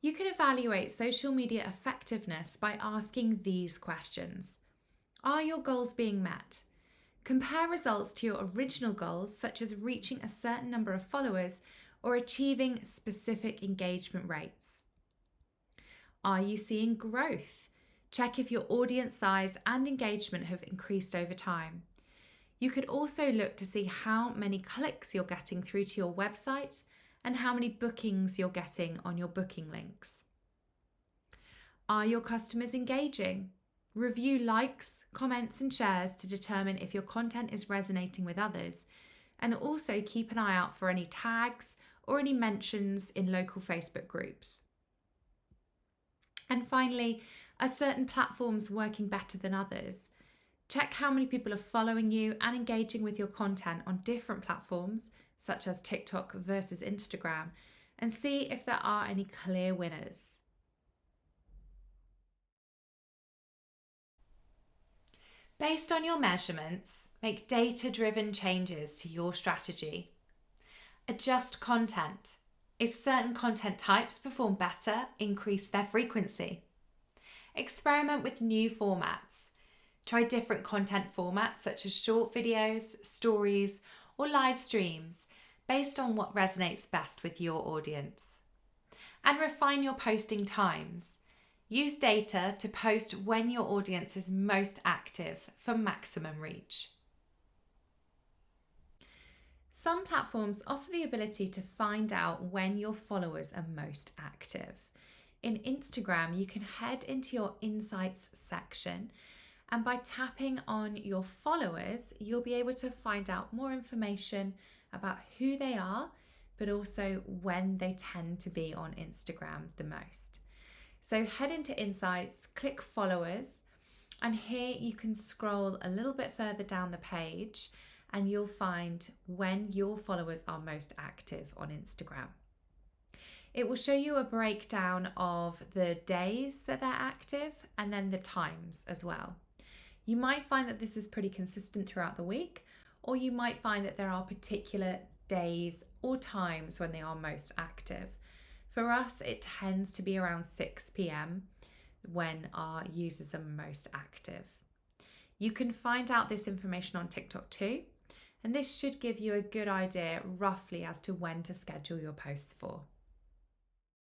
You can evaluate social media effectiveness by asking these questions. Are your goals being met? Compare results to your original goals, such as reaching a certain number of followers or achieving specific engagement rates. Are you seeing growth? Check if your audience size and engagement have increased over time. You could also look to see how many clicks you're getting through to your website and how many bookings you're getting on your booking links. Are your customers engaging? Review likes, comments, and shares to determine if your content is resonating with others, and also keep an eye out for any tags or any mentions in local Facebook groups. And finally, are certain platforms working better than others? Check how many people are following you and engaging with your content on different platforms, such as TikTok versus Instagram, and see if there are any clear winners. Based on your measurements, make data-driven changes to your strategy. Adjust content. If certain content types perform better, increase their frequency. Experiment with new formats. Try different content formats such as short videos, stories, or live streams based on what resonates best with your audience. And refine your posting times. Use data to post when your audience is most active for maximum reach. Some platforms offer the ability to find out when your followers are most active. In Instagram, you can head into your Insights section, and by tapping on your followers, you'll be able to find out more information about who they are, but also when they tend to be on Instagram the most. So head into Insights, click Followers, and here you can scroll a little bit further down the page and you'll find when your followers are most active on Instagram. It will show you a breakdown of the days that they're active and then the times as well. You might find that this is pretty consistent throughout the week, or you might find that there are particular days or times when they are most active. For us, it tends to be around 6 p.m. when our users are most active. You can find out this information on TikTok too, and this should give you a good idea roughly as to when to schedule your posts for.